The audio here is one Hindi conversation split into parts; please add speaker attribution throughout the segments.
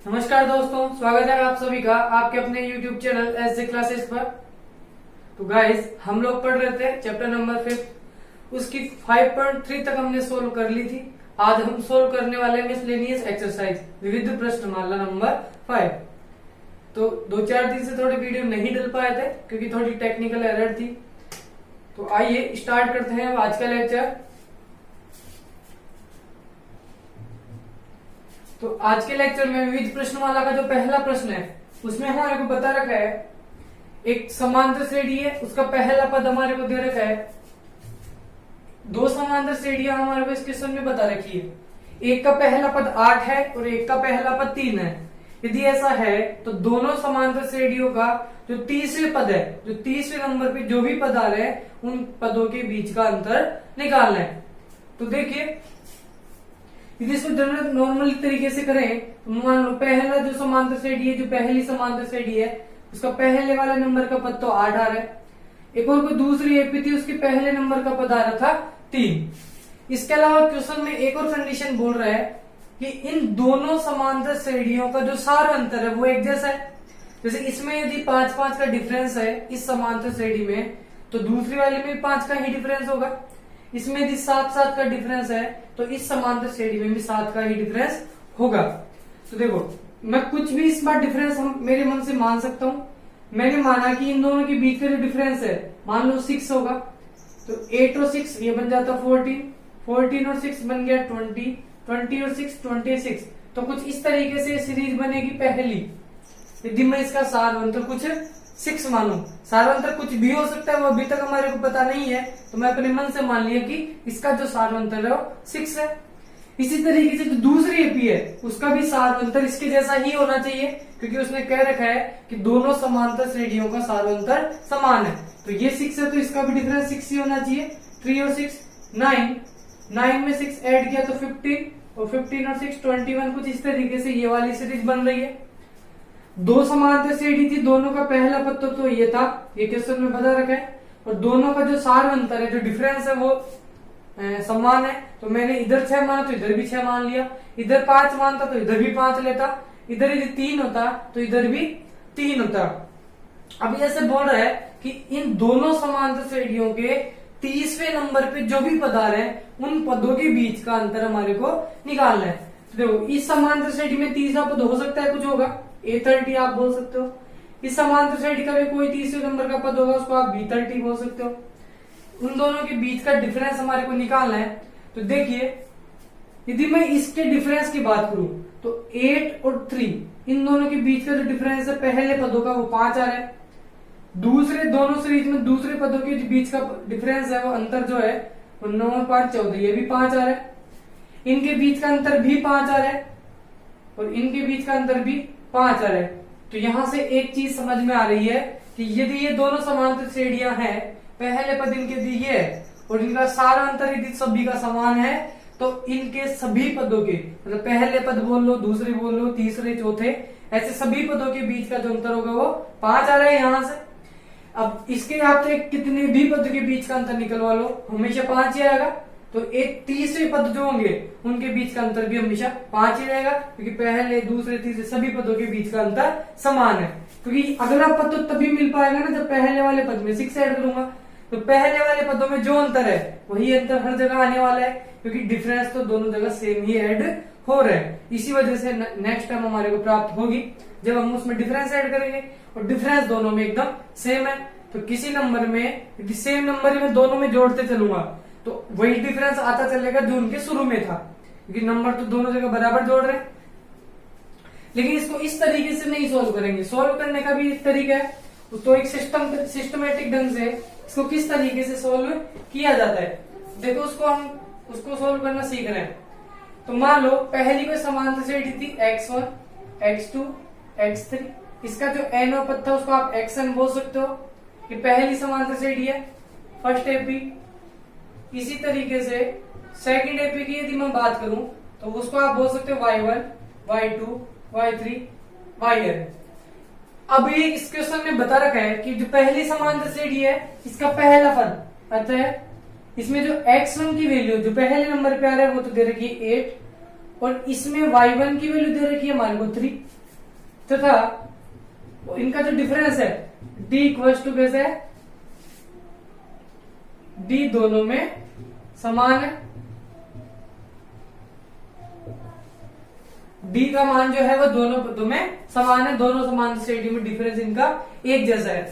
Speaker 1: नमस्कार दोस्तों, स्वागत है आप सभी का आपके अपने YouTube चैनल एस क्लासेस पर। तो गाइस, हम लोग पढ़ रहे थे चैप्टर नंबर 5, उसकी 5.3 तक हमने सोल्व कर ली थी। आज हम सोल्व करने वाले मिसलेनियस एक्सरसाइज विविध प्रश्नमाला नंबर 5। तो 2-4 दिन से थोड़े वीडियो नहीं डल पाए थे क्योंकि थोड़ी टेक्निकल एरर थी। तो आइए स्टार्ट करते हैं अब आज का लेक्चर। तो आज के लेक्चर में विविध प्रश्नमाला का जो पहला प्रश्न है उसमें हमारे को बता रखा है एक समांतर श्रेणी है, उसका पहला पद हमारे को दे रखा है। दो समांतर श्रेणियां हमारे को इस क्वेश्चन में बता रखी है। एक का पहला पद 8 है और एक का पहला पद 3 है। यदि ऐसा है तो दोनों समांतर श्रेणियों का जो तीसरे पद है, जो तीसरे नंबर पे जो भी पद आ रहे हैं उन पदों के बीच का अंतर निकालना है। तो देखिए, यदि इसको जनरल नॉर्मल तरीके से करें तो मान लो पहला जो समांतर श्रेणी है, जो पहली समांतर श्रेणी है, उसका पहले वाले नंबर का पद तो 8 आ रहा है। एक और कोई दूसरी एपी थी, उसके पहले नंबर का पद आ रहा था 3। इसके अलावा क्वेश्चन में एक और कंडीशन बोल रहा है कि इन दोनों समांतर श्रेणियों का जो सार अंतर है वो एक जैसा है। जैसे इसमें यदि 5-5 का डिफरेंस है इस समांतर श्रेणी में, तो दूसरी वाले में भी 5 का ही डिफरेंस होगा। इसमें यदि 7-7 का डिफरेंस है तो इस समांतर श्रेणी में भी 7 का ही डिफरेंस होगा। तो देखो, मैं कुछ भी इस बार डिफरेंस मेरे मन से मान सकता हूं। मैंने माना कि इन दोनों के बीच का जो डिफरेंस है मान लो 6 होगा, तो 8 और 6 ये बन जाता 14, 14 और 6 बन गया 20, 20 और 6 26। तो कुछ इस तरीके से सीरीज बनेगी पहली। यदि मैं इसका सार अंतर कुछ 6 मानू, सार अंतर कुछ भी हो सकता है, वो अभी तक हमारे को पता नहीं है, तो मैं अपने मन से मान लिया कि इसका जो सार अंतर है वो 6 है। इसी तरीके से जो दूसरी एपी है उसका भी सार अंतर इसके जैसा ही होना चाहिए, क्योंकि उसने कह रखा है कि दोनों समांतर श्रेणियों का सार अंतर समान है। तो ये 6 है तो इसका भी डिफरेंस 6 ही होना चाहिए। 3 और 6 9, 9 में 6 ऐड किया तो 15, और 15 और 6 21। कुछ इस तरीके से ये वाली सीरीज बन रही है। दो समांतर श्रेणी थी, दोनों का पहला पद तो ये था, ये क्वेश्चन में बता रखा है, और दोनों का जो सार अंतर है, जो डिफरेंस है वो समान है। तो मैंने इधर 6 माना तो इधर भी 6 मान लिया, इधर 5 मानता तो इधर भी 5 लेता, इधर यदि 3 होता तो इधर भी 3 होता। अब ऐसे बोल रहा है कि इन दोनों समांतर श्रेणियों के तीसरे नंबर पे जो भी पद आ रहे हैं उन पदों के बीच का अंतर हमारे को निकालना है। तो देखो, इस समांतर श्रेणी में तीसरा पद हो सकता है, कुछ होगा A30 आप बोल सकते हो। इस समांतर श्रेणी का भी कोई तीसरे नंबर का पद होगा, उसको आप B30 बोल सकते हो। उन दोनों के बीच का डिफरेंस हमारे को निकालना है। तो देखिए, यदि मैं इसके डिफरेंस की बात करूं तो 8 और 3 इन दोनों के बीच का जो डिफरेंस है पहले पदों का वो 5 आ रहा है। दूसरे दोनों सीरीज में दूसरे पदों के बीच का डिफरेंस है वो अंतर जो है वो 9 और 5 14, ये भी 5 आ रहा है। इनके बीच का अंतर भी 5 आ रहा है और इनके बीच का अंतर भी 5 आ रहा है। तो यहां से एक चीज समझ में आ रही है कि यदि ये दोनों समांतर श्रेणियां हैं, पहले पद इनके दिए है और इनका सारा अंतर यदि सभी का समान है, तो इनके सभी पदों के, मतलब पहले पद बोल लो, दूसरे बोल लो, तीसरे चौथे, ऐसे सभी पदों के बीच का जो अंतर होगा वो 5 आ रहा है यहां से। अब इसके आप कितने भी पद के बीच का अंतर निकलवा लो, हमेशा 5 ही आएगा। तो एक तीसरे पद जो होंगे उनके बीच का अंतर भी हमेशा 5 ही रहेगा, क्योंकि पहले दूसरे तीसरे सभी पदों के बीच का अंतर समान है। क्योंकि अगला पद तो तभी मिल पाएगा ना जब पहले वाले पद में 6 ऐड करूंगा। तो पहले वाले पदों में जो अंतर है वही अंतर हर जगह आने वाला है, क्योंकि डिफरेंस तो दोनों जगह सेम ही ऐड हो रहा है। इसी वजह से नेक्स्ट टाइम हमारे को प्राप्त होगी जब हम उसमें डिफरेंस ऐड करेंगे, और डिफरेंस दोनों में एकदम सेम है। तो किसी नंबर में यदि सेम नंबर में दोनों में जोड़ते चलूंगा तो वही डिफरेंस आता चलेगा जो उनके शुरू में था, क्योंकि नंबर तो दोनों जगह बराबर जोड़ रहे हैं। लेकिन इसको इस तरीके से नहीं सोल्व करेंगे, सोल्व करने का भी एक तरीका है। तो एक सिस्टमेटिक ढंग से इसको किस तरीके से सोल्व किया जाता है, देखो उसको सोल्व करना सीख रहे हैं। तो मान लो पहली कोई समांतर श्रेणी थी x1, x2, x3, इसका जो n पद था उसको आप xn बोल सकते हो। ये पहली समांतर श्रेणी है, फर्स्ट एपी। इसी तरीके से सेकंड एपी की यदि मैं बात करूं तो उसको आप बोल सकते हो y1, y2, y3, yn। अभी इस क्वेश्चन में बता रखा है कि जो पहली समांतर श्रेणी है इसका पहला पद अतः इसमें जो x1 की वैल्यू जो पहले नंबर पे आ रहा है वो तो दे रखी है 8, और इसमें y1 की वैल्यू दे रखी है हमारे को 3 तथा इनका जो डिफरेंस है d इक्वल्स टू कैसे है, d दोनों में समान है, d का मान जो है वो दोनों पदों में समान है, दोनों समान श्रेणी में डिफरेंस इनका एक जैसा है।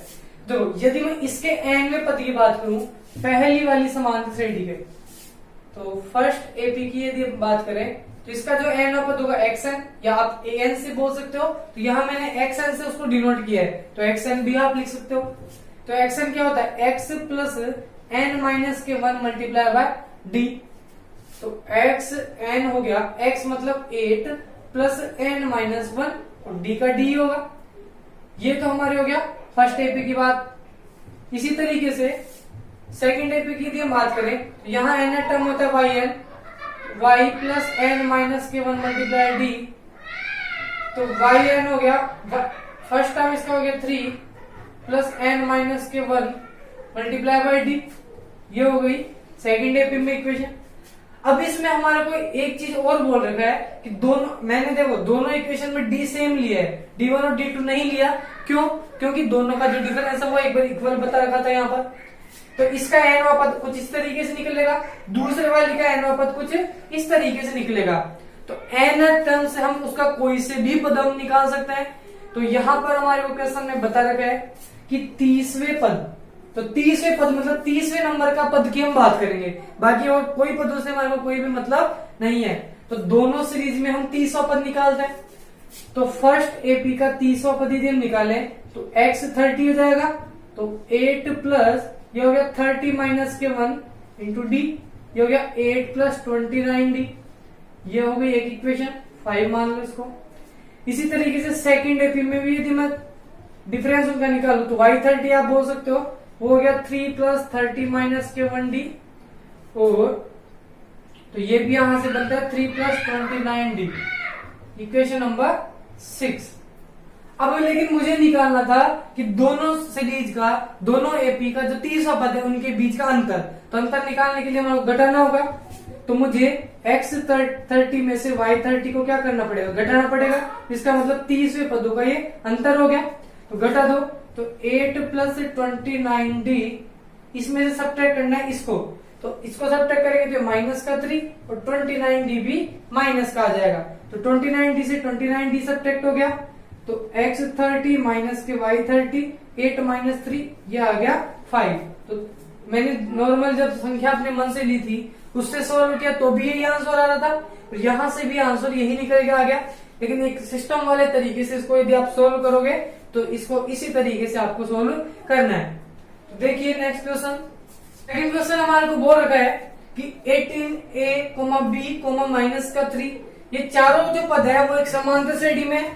Speaker 1: तो यदि मैं इसके एनवें पद की बात करूं पहली वाली समान श्रेणी के, तो फर्स्ट एपी की यदि बात करें तो इसका जो एन पद होगा xn, या आप an से बोल सकते हो, तो यहां मैंने xn से उसको डिनोट किया है तो xn भी आप लिख सकते हो। तो xn क्या होता है, x प्लस n माइनस के 1 मल्टीप्लाई बाय d। तो x n हो गया, x मतलब 8 प्लस n माइनस 1 और d का d होगा। ये तो हमारे हो गया फर्स्ट एपी की बात। इसी तरीके से सेकंड एपी की यदि हम बात करें तो यहाँ n टर्म होता है yn, y plus n minus के 1 मल्टीप्लाई d। तो yn हो गया, फर्स्ट टर्म इसका हो गया 3 प्लस n माइनस के 1 मल्टीप्लाई बाय d। ये हो गई सेकंड एपी में इक्वेशन। अब इसमें हमारे को एक चीज और बोल रखा है कि दोनों, मैंने देखो दोनों इक्वेशन में d सेम लिया है, d1 और d2 नहीं लिया। क्यों? क्योंकि दोनों का जो डिफरेंस है वो एक बार इक्वल बता रखा था यहाँ पर। तो इसका एनवा पद कुछ इस तरीके से निकलेगा, दूसरे वाले का एनवा पद कुछ इस तरीके से निकलेगा। तो एन टर्म से हम उसका कोई से भी पद हम निकाल सकते हैं। तो यहाँ पर हमारे को क्वेश्चन में बता रखा है कि 30वें पद, तो 30वें पद मतलब 30वें नंबर का पद की हम बात करेंगे, बाकी और कोई पदों से हमारे को कोई भी मतलब नहीं है। तो दोनों सीरीज में हम 30वां पद निकालते हैं। तो फर्स्ट एपी का 30वां पद यदि हम निकालें तो x 30 हो जाएगा, तो 8 प्लस ये हो गया 30 माइनस के 1 इंटू डी, ये हो गया 8 प्लस 29d। ये हो गई एक इक्वेशन 5 मान लो इसको। इसी तरीके से सेकंड एपी में भी यदि मैं डिफरेंस उनका निकालू तो y30 आप बोल सकते हो, वो हो गया 3 प्लस 30 माइनस के 1d, और तो ये भी यहां से बनता है 3 प्लस 29d, इक्वेशन नंबर 6। अब लेकिन मुझे निकालना था कि दोनों सीरीज का, दोनों एपी का जो 30वां पद है उनके बीच का अंतर, तो अंतर निकालने के लिए हमारे को घटाना होगा। तो मुझे x 30 में से y 30 को क्या करना पड़ेगा, घटाना पड़ेगा। इसका मतलब 30वें पदों का ये अंतर हो गया। तो घटा दो, तो 8 प्लस 29d, इसमें से सब्ट्रैक्ट करना है इसको, तो इसको सब्ट्रैक्ट करेंगे तो माइनस का 3 और 29d भी माइनस का आ जाएगा। तो 29d से 29d सब्ट्रैक्ट हो गया, तो x 30 माइनस के y 30, 8 माइनस 3, ये आ गया 5। तो मैंने नॉर्मल जब संख्या अपने मन से ली थी उससे सॉल्व किया तो भी यही आंसर आ रहा था, और यहां से भी आंसर यही निकल के आ गया। लेकिन एक सिस्टम वाले तरीके से इसको यदि आप सोल्व करोगे तो इसको इसी तरीके से आपको सोल्व करना है। तो देखिए नेक्स्ट क्वेश्चन। सेकंड क्वेश्चन हमारे को बोल रखा है कि 18a, b, माइनस का 3, ये चारों जो पद है वो एक समांतर श्रेणी में,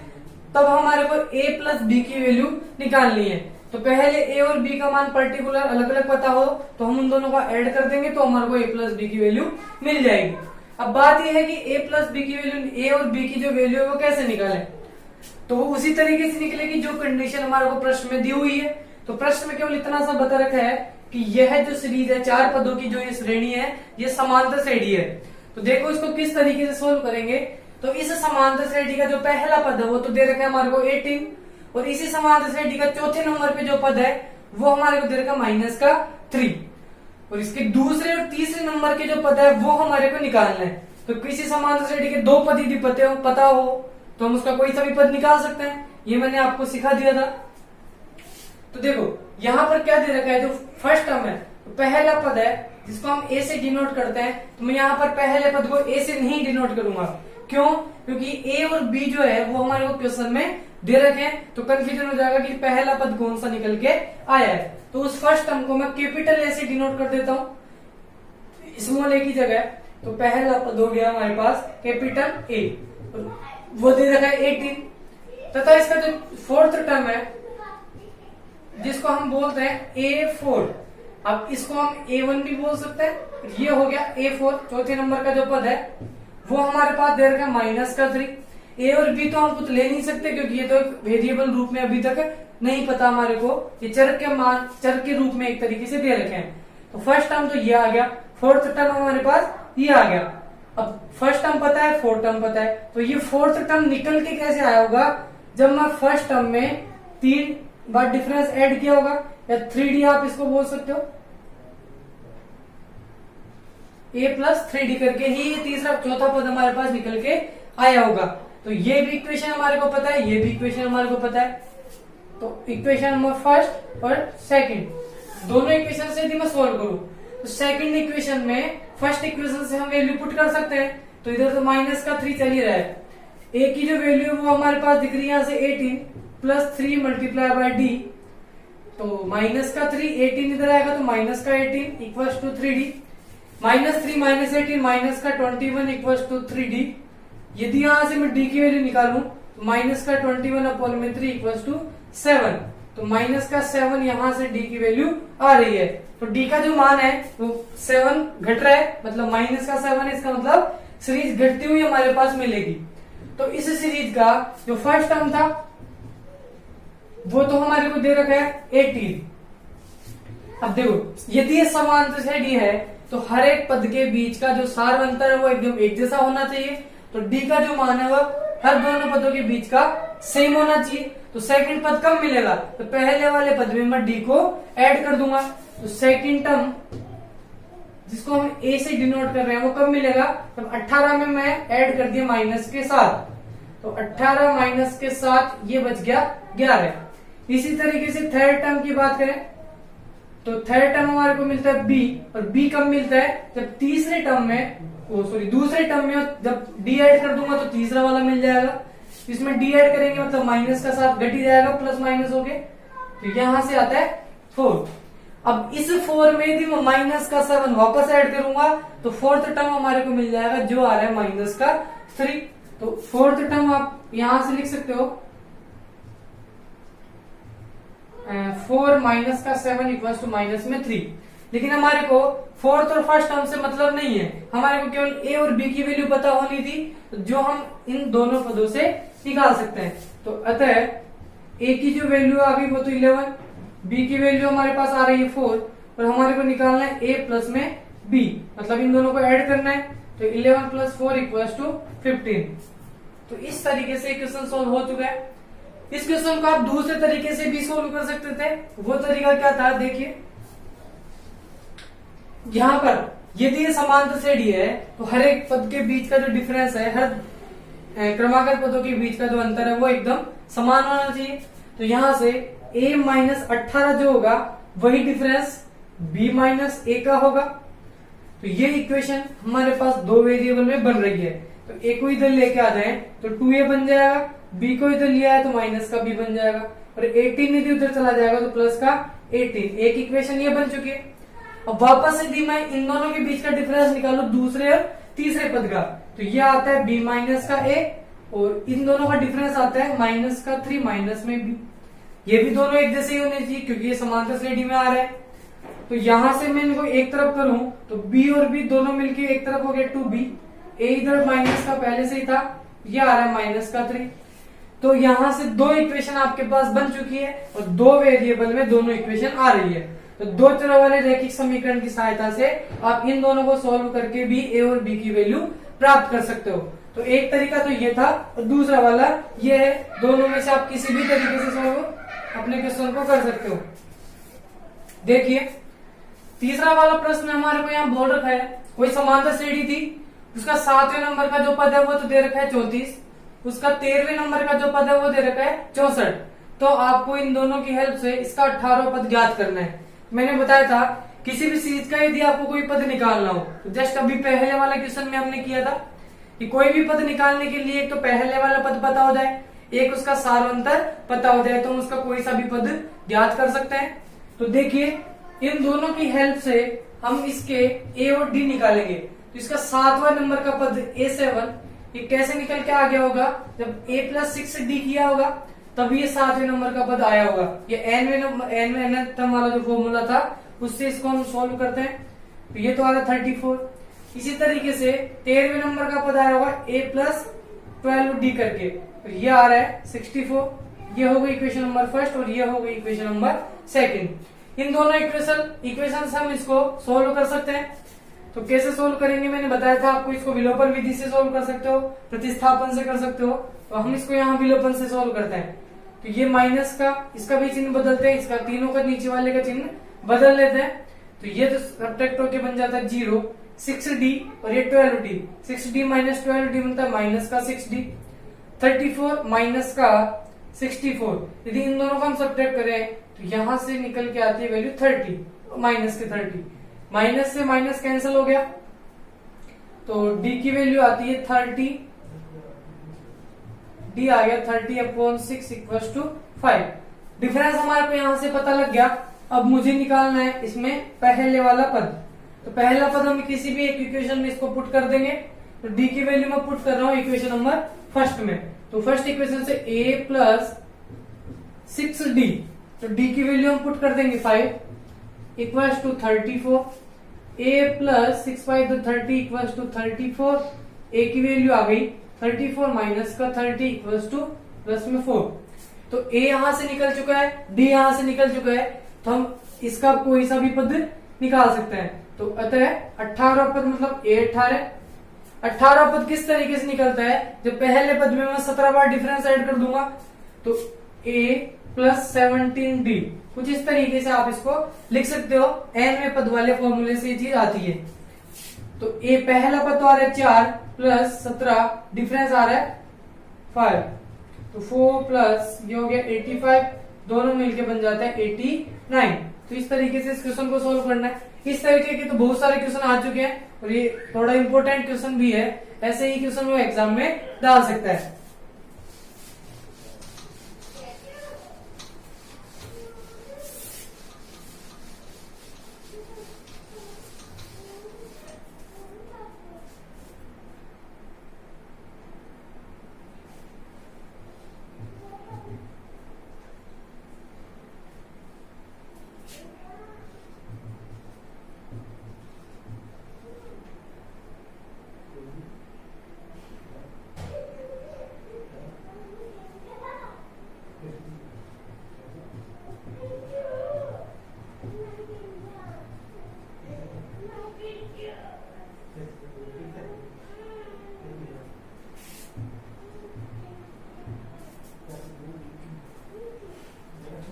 Speaker 1: तब हमारे को a प्लस बी की वैल्यू निकालनी है। तो पहले a और b का मान पर्टिकुलर अलग अलग पता हो तो हम उन दोनों का ऐड कर देंगे तो हमारे को a प्लस बी की वैल्यू मिल जाएगी। अब बात यह है कि a प्लस बी की वैल्यू, a और b की जो वैल्यू है वो कैसे निकालें, तो वो उसी तरीके से निकलेगी जो कंडीशन हमारे को प्रश्न में दी हुई है। तो प्रश्न में केवल इतना सा बता रखा है कि यह जो सीरीज है 4 पदों की, जो ये श्रेणी है ये समांतर श्रेणी है। तो देखो इसको किस तरीके से सोल्व करेंगे। तो इस समांतर श्रेणी का जो पहला पद है वो तो दे रखा है हमारे को 18, और इसी समांतर श्रेणी का चौथे नंबर पे जो पद है वो हमारे को दे रखा है माइनस का 3, और इसके दूसरे और तीसरे नंबर के जो पद है वो हमारे को निकालना है। तो किसी समांतर श्रेणी के 2 पद यदि पता हो तो हम उसका कोई सा भी पद निकाल सकते हैं, ये मैंने आपको सिखा दिया था। तो देखो यहाँ पर क्या दे रखा है, जो फर्स्ट टर्म है तो पहला पद है जिसको हम ए से डिनोट करते हैं, तो मैं यहाँ पर पहले पद को ए से नहीं डिनोट करूंगा। क्यों? क्योंकि ए और बी जो है वो हमारे को क्वेश्चन में दे रखे हैं, तो कंफ्यूजन हो जाएगा कि पहला पद कौन सा निकल के आया है। तो उस फर्स्ट टर्म को मैं कैपिटल ए से डिनोट कर देता हूँ स्मॉल ए की जगह। तो पहला पद हो गया हमारे पास कैपिटल ए, वो दे रखा है 18, तथा इसका जो फोर्थ टर्म है जिसको हम बोलते हैं A4, अब इसको हम A1 भी बोल सकते हैं। ये हो गया A4, चौथे नंबर का जो पद है वो हमारे पास दे रखा है माइनस का 3। A और B तो हम कुछ ले नहीं सकते क्योंकि ये तो एक वेरिएबल रूप में अभी तक नहीं पता हमारे को, ये चर के रूप में एक तरीके से दे रखे हैं। तो फर्स्ट टर्म तो ये आ गया, फोर्थ टर्म हमारे पास ये आ गया। अब फर्स्ट टर्म पता है, फोर्थ टर्म पता है, तो ये फोर्थ टर्म निकल के कैसे आया होगा, जब मैं फर्स्ट टर्म में 3 बार डिफरेंस ऐड किया होगा, या 3D आप इसको बोल सकते हो, a प्लस 3D करके ही ये तीसरा चौथा पद हमारे पास निकल के आया होगा। तो ये भी इक्वेशन हमारे को पता है, ये भी इक्वेशन हमारे को पता है। तो इक्वेशन नंबर फर्स्ट और सेकंड दोनों इक्वेशन से यदि मैं सोल्व करूं तो सेकंड इक्वेशन में फर्स्ट इक्वेशन से हम वैल्यू पुट कर सकते हैं। तो इधर तो -3 चल ही रहा है, a की जो वैल्यू है वो हमारे पास दिख रही है यहां से 18 प्लस 3 मल्टीप्लाई बाय d, तो -3 18 इधर आएगा तो -18 equals to 3d, -3 -18 -21 equals to 3d। यदि यहां से मैं d की वैल्यू निकालूं तो -21 अपॉन में 3 इक्वल्स टू 7, तो -7 यहां से d की वैल्यू आ रही है। तो d का जो मान है वो 7 घट रहा है, मतलब -7 है, इसका मतलब सीरीज घटती हुई हमारे पास मिलेगी। तो इस सीरीज का जो फर्स्ट टर्म था वो तो हमारे को दे रखा है 18। अब देखो यदि ये समांतर श्रेणी है तो हर एक पद के बीच का जो सार अंतर है वो एकदम एक जैसा होना चाहिए। तो d का जो मान है वो हर दोनों पदों के बीच का सेम होना चाहिए। तो सेकंड पद कब मिलेगा, तो पहले वाले पद में मैं d को ऐड कर दूंगा। तो सेकंड टर्म जिसको हम a से डिनोट कर रहे हैं वो कब मिलेगा, तब 18 में मैं ऐड कर दिया माइनस के साथ, तो 18 माइनस के साथ ये बच गया 11। इसी तरीके से थर्ड टर्म की बात करें तो थर्ड टर्म हमारे को मिलता है b, और b कब मिलता है, जब तीसरे टर्म में दूसरे टर्म में जब d ऐड कर दूंगा तो तीसरा वाला मिल जाएगा। इसमें d ऐड करेंगे मतलब माइनस का साथ घट ही जाएगा, प्लस माइनस हो गए, तो यहां से आता है 4। अब इस 4 में यदि मैं -7 वापस ऐड करूंगा तो फोर्थ टर्म हमारे को मिल जाएगा जो आ रहा है -3। तो फोर्थ टर्म आप यहां से लिख सकते हो 4 -7 इक्वल्स टू -3। लेकिन हमारे को फोर्थ और फर्स्ट टर्म से मतलब नहीं है, हमारे को केवल a और b की वैल्यू पता होनी थी, तो जो हम इन दोनों पदों से निकाल सकते हैं। तो अतः a की जो वैल्यू आ गई वो तो 11, b की वैल्यू हमारे पास आ रही है 4, और हमारे को निकालना है a प्लस में b, मतलब इन दोनों को ऐड करना है। तो 11 प्लस 4 इक्वल्स टू 15। तो इस तरीके से क्वेश्चन सोल्व हो चुका है। इस क्वेश्चन को आप दूसरे तरीके से भी सोल्व कर सकते थे। वो तरीका क्या था, देखिए यहाँ पर यदि ये समांतर श्रेणी है तो हर एक पद के बीच का जो डिफरेंस है, हर क्रमांक पदों के बीच का जो अंतर है वो एकदम समान होना चाहिए। तो यहां से a माइनस 18 जो होगा वही डिफरेंस b माइनस a का होगा। तो ये इक्वेशन हमारे पास दो वेरिएबल में बन रही है। तो a को इधर लेके आ जाए तो 2a बन जाएगा, b को इधर लिया है तो माइनस का b बन जाएगा, और 18 यदि उधर चला जाएगा तो प्लस का 18। एक इक्वेशन ये बन चुकी है। अब वापस यदि मैं इन दोनों के बीच का डिफरेंस निकालू दूसरे और तीसरे पद का, तो ये आता है b माइनस का a, और इन दोनों का डिफरेंस आता है -3 माइनस में b। ये भी दोनों एक जैसे ही होने चाहिए क्योंकि ये समांतर श्रेणी में आ रहा है। तो यहां से मैं इनको एक तरफ करूं तो b और b दोनों मिलके एक तरफ हो गया 2b, a इधर माइनस का पहले से ही था, ये आ रहा है -3। तो यहां से दो इक्वेशन आपके पास बन चुकी है और दो वेरिएबल में दोनों इक्वेशन आ रही है। तो दो चरों वाले रैखिक समीकरण की सहायता से आप इन दोनों को सॉल्व करके भी a और b की वैल्यू प्राप्त कर सकते हो। तो एक तरीका तो ये था और दूसरा वाला ये है। दोनों में से आप किसी भी तरीके से सॉल्व अपने क्वेश्चन को कर सकते हो। देखिए तीसरा वाला प्रश्न हमारे को यहाँ बोल रखा है, कोई समांतर श्रेणी थी, उसका 7वें नंबर का जो पद है वो तो दे रखा है 34, उसका 13वें नंबर का जो पद है वो दे रखा है 64। तो आपको इन दोनों की हेल्प से इसका 18वां पद ज्ञात करना है। मैंने बताया था किसी भी चीज का यदि आपको कोई पद निकालना हो, तो जस्ट अभी पहले वाला क्वेश्चन में हमने किया था कि कोई भी पद निकालने के लिए एक तो पहले वाला पद पता हो जाए, एक उसका सारांतर पता हो जाए, तो हम उसका कोई सा भी पद ज्ञात कर सकते हैं। तो देखिए इन दोनों की हेल्प से हम इसके a और d निकालेंगे। तो इसका 7वां नंबर का पद a7 ये कैसे निकल के आ गया होगा, जब a प्लस 6 से d किया होगा तभी ये 7वें नंबर का पद आया होगा। ये n टर्म वाला जो फॉर्मूला था उससे इसको हम सॉल्व करते हैं, तो ये तो आ रहा 34। इसी तरीके से 13वें नंबर का पद आया होगा a प्लस 12d करके, तो ये आ रहा है 64। ये हो गई इक्वेशन नंबर फर्स्ट और ये हो गई इक्वेशन नंबर सेकंड। इन दोनों इक्वेशन से हम इसको सॉल्व कर सकते हैं। तो कैसे सोल्व करेंगे मैंने बताया था आपको, इसको विलोपन विधि से सोल्व कर सकते हो, प्रतिस्थापन से कर सकते हो। तो हम इसको यहाँ विलोपन से सोल्व करते हैं। तो ये माइनस का, इसका भी चिन्ह बदलते हैं, इसका तीनों का नीचे वाले का चिन्ह बदल लेते हैं। तो ये तो सब्ट्रैक्ट होके बन जाता है 0, 6d और ये 12d, 6d माइनस 12d बनता है माइनस का 6d, 34 माइनस का 64। यदि इन दोनों को हम सब्ट्रैक्ट करें तो यहां से निकल के आती है वैल्यू 30, माइनस के 30, माइनस से माइनस कैंसिल हो गया, तो d की वैल्यू आती है 30, d आ गया 30/6 इक्वल टू 5। डिफरेंस हमारे को यहां से पता लग गया। अब मुझे निकालना है इसमें पहले वाला पद। तो पहला पद हम किसी भी एक इक्वेशन में इसको पुट कर देंगे। तो d की वैल्यू मैं पुट कर रहा हूं इक्वेशन नंबर फर्स्ट में। तो फर्स्ट इक्वेशन से a प्लस 6d, तो d की वैल्यू हम पुट कर देंगे 5 इक्वल्स टू 34, a प्लस 6 5 तो 30 इक्वल्स टू 34, a की वैल्यू आ गई 34 माइनस का 30 इक्वल्स टू प्लस में 4। तो a यहां से निकल चुका है, d यहां से निकल चुका है, तो हम इसका कोई सा भी पद निकाल सकते हैं। तो अतः 18 पद मतलब a 18 पद किस तरीके से निकलता है, जब पहले पद में मैं 17 बार डिफरेंस ऐड कर दूंगा। तो a प्लस 17d, कुछ इस तरीके से आप इसको लिख सकते हो। n में पद वाले फॉर्मूले से ये चीज आती है। तो a पहला पद तो आ रहा है 4 प्लस 17, डिफरेंस आ रहा है 5, तो 4 प्लस ये हो गया 85, दोनों मिलके बन जाता है 89। तो इस तरीके से इस क्वेश्चन को सोल्व करना है। इस तरीके के तो बहुत सारे क्वेश्चन आ चुके हैं और ये थोड़ा इंपॉर्टेंट क्वेश्चन भी है, ऐसे ही क्वेश्चन वो एग्जाम में डाल सकता है।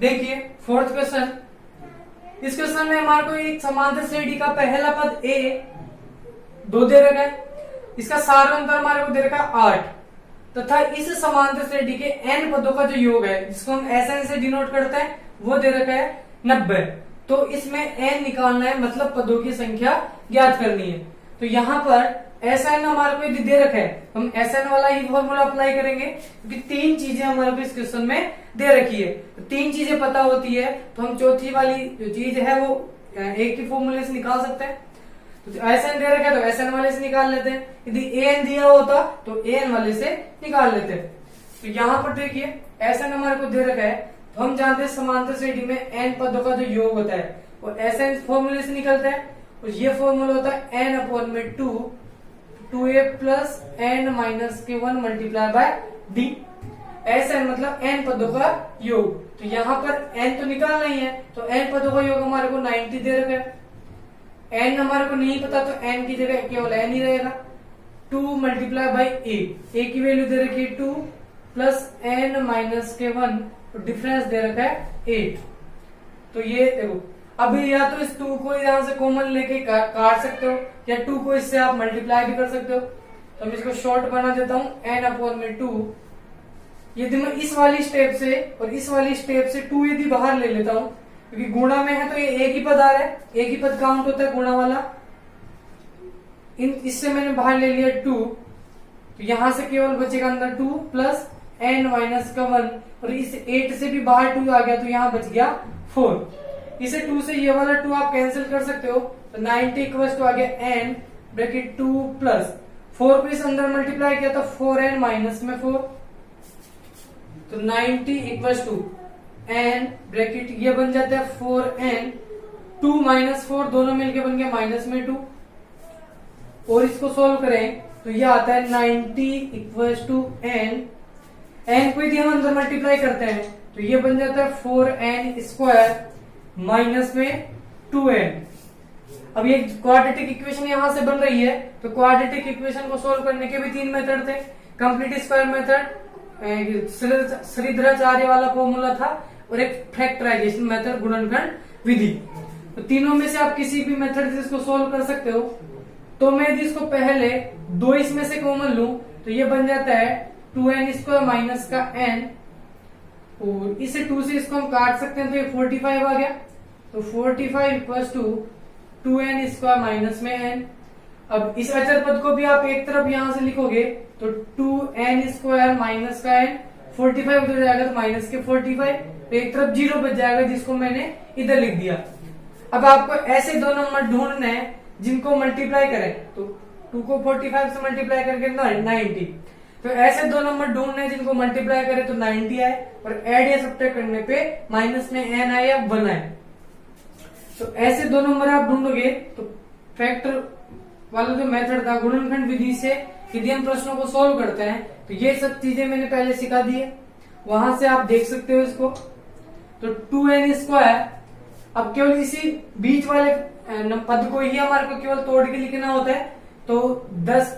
Speaker 1: देखिए फोर्थ क्वेश्चन, इस क्वेश्चन में हमारे को एक समांतर श्रेणी का पहला पद a 2 दे रखा है, इसका सारवंतर हमारे को दे रखा है 8 तथा इस समांतर श्रेणी के n पदों का जो योग है जिसको हम Sn से डिनोट करते हैं वो दे रखा है 90। तो इसमें n निकालना है, मतलब पदों की संख्या ज्ञात करनी है। तो यहाँ पर Sn हमारे को यदि दे रखा है तो हम Sn वाला ही फॉर्मूला अप्लाई करेंगे, क्योंकि 3 चीजें हमारे को इस क्वेश्चन में दे रखी है। तो 3 चीजें पता होती है तो हम चौथी वाली जो चीज है वो एक ही फॉर्मूले से निकाल सकते हैं। तो Sn दे रखा है तो Sn वाले से निकाल लेते हैं, यदि an दिया होता तो an वाले से निकाल लेते हैं। तो यहाँ पर देखिए Sn हमारे को दे रखा है, तो हम जानते हैं समांतर श्रेणी में n पदों का जो योग होता है वो Sn फॉर्मूले से निकलता है, और ये फॉर्मूला होता है n अपॉन में 2a प्लस n माइनस के 1 मल्टीप्लाई बाय d। Sn मतलब n पदों का योग। तो यहाँ पर n तो निकालना ही है, तो n पदों का योग हमारे को 90 दे रखा है। n हमारे को नहीं पता तो n की जगह केवल n ही रहेगा। 2 मल्टीप्लाई बाई a की वैल्यू दे रखी है 2 प्लस n माइनस के 1, तो डिफरेंस दे रखा है 8। तो ये देखो अभी या तो इस 2 को यहां से कॉमन लेके काट सकते हो, या 2 को इससे आप मल्टीप्लाई भी कर सकते हो। तो मैं इसको शॉर्ट बना देता हूं n अपॉन में 2। यदि मैं इस वाली स्टेप से और इस वाली स्टेप से 2 यदि बाहर ले लेता हूं, क्योंकि गुणा में है तो ये एक ही पद आ रहा है, एक ही पद काउंट होता है गुणा वाला। इससे मैंने बाहर ले लिया 2, तो यहां से केवल बचेगा अंदर 2 प्लस n माइनस का 1, और इस 8 से भी बाहर 2 आ गया तो यहाँ बच गया 4। इसे 2 से ये वाला 2 आप कैंसिल कर सकते हो, तो 90 इक्वल्स टू आ गया n ब्रैकेट 2 प्लस 4 को इस अंदर मल्टीप्लाई किया तो 4n माइनस में 4, तो 90 इक्वल्स टू n ब्रैकेट ये बन जाता है 4n, 2 माइनस 4 दोनों मिलके बन गया माइनस में 2। और इसको सोल्व करें तो ये आता है 90 इक्वल्स टू n को यदि हम अंदर मल्टीप्लाई करते हैं तो ये बन जाता है 4n स्क्वायर माइनस में 2n। अब ये क्वाड्रेटिक इक्वेशन यहां से बन रही है, तो क्वाड्रेटिक इक्वेशन को सोल्व करने के भी 3 मेथड थे। कंप्लीट स्क्वायर मेथड, श्रीधराचार्य वाला फॉर्मूला था, और एक फैक्टराइजेशन मेथड, गुणनखंड विधि। तो तीनों में से आप किसी भी मेथड से इसको सोल्व कर सकते हो। तो मैं यदि इसको पहले 2 इसमें से कॉमन लूं तो ये बन जाता है 2n² माइनस का n, और इसे 2 से इसको हम काट सकते हैं तो ये 45 आ गया। तो 45 इक्वल्स टू 2n² माइनस में n। अब इस अचर पद को भी आप एक तरफ यहां से लिखोगे तो 2n² माइनस का n, 45 उधर जाएगा तो माइनस के 45, तो एक तरफ 0 बच जाएगा जिसको मैंने इधर लिख दिया। अब आपको ऐसे दो नंबर ढूंढने हैं जिनको मल्टीप्लाई करें, तो 2 को 45 से मल्टीप्लाई करके 90। तो ऐसे दो नंबर ढूंढने हैं जिनको मल्टीप्लाई करें तो 90 आए, और ऐड या सब्ट्रैक्ट करने पे माइनस में n आए या 1 आए। तो ऐसे दो नंबर आप ढूंढोगे तो फैक्टर वाला जो मेथड था, गुणनखंड विधि से यदि हम प्रश्नों को सोल्व करते हैं, तो ये सब चीजें मैंने पहले सिखा दी है, वहां से आप देख सकते हो इसको। तो 2n², अब केवल इसी बीच वाले पद को ही हमारे को केवल तोड़ के लिखना होता है, तो 10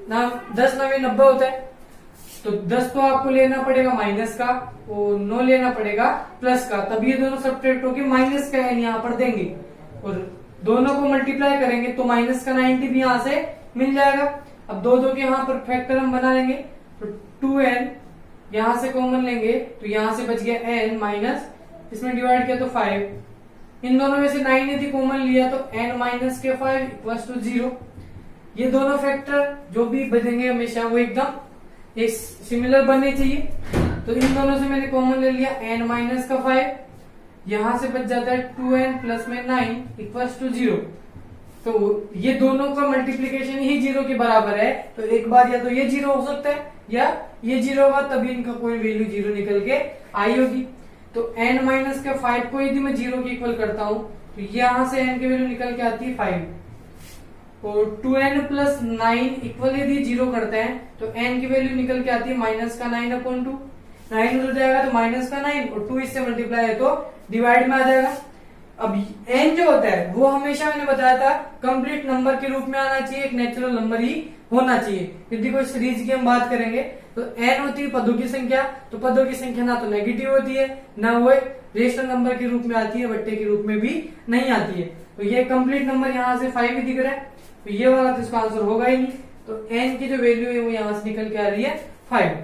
Speaker 1: 9 90 होता है। तो 10 तो आपको लेना पड़ेगा माइनस का, और 9 लेना पड़ेगा प्लस का, तब ये दोनों सब्ट्रैक्ट होकर माइनस का n यहाँ पर देंगे, और दोनों को मल्टीप्लाई करेंगे तो माइनस का 90 भी यहाँ से मिल जाएगा। अब दो के यहाँ पर फैक्टर हम बना लेंगे, तो 2n यहां से कॉमन लेंगे तो यहां से बच गया n माइनस, इसमें डिवाइड किया तो 5, इन दोनों में से 9 यदि कॉमन लिया तो n माइनस के 5 इक्वल्स टू 0। ये दोनों फैक्टर जो भी बनेंगे हमेशा वो एकदम एक सिमिलर बनने चाहिए। तो इन दोनों से मैंने कॉमन ले लिया n माइनस का 5, यहां से बच जाता है 2n प्लस में 9 इक्वल्स टू 0। तो ये दोनों का मल्टीप्लीकेशन ही 0 के बराबर है, तो एक बार या तो ये 0 हो सकता है या ये 0 होगा, तभी इनका कोई वैल्यू 0 निकल के आई होगी। तो n माइनस के 5 को यदि मैं 0 के इक्वल करता हूं तो यहां से n की वैल्यू निकल के आती है 5, और 2n प्लस 9 इक्वल यदि 0 करते हैं तो n की वैल्यू निकल के आती है माइनस का 9/2। 9 उधर जाएगा तो माइनस का 9, और 2 इससे मल्टीप्लाई है तो डिवाइड में आ जाएगा। अब n जो होता है वो हमेशा मैंने बताया था कंप्लीट नंबर के रूप में आना चाहिए, एक नेचुरल नंबर ही होना चाहिए। यदि कोई सीरीज की हम बात करेंगे तो n होती है पदों की संख्या, तो पदों की संख्या ना तो नेगेटिव होती है ना वो रेशनल नंबर के रूप में आती है, बट्टे के रूप में भी नहीं आती है। तो ये कंप्लीट नंबर यहाँ से 5 ही दिख रहा है, तो ये वाला तो इसका आंसर होगा ही नहीं। तो n की जो वैल्यू है वो यहाँ से निकल के आ रही है 5।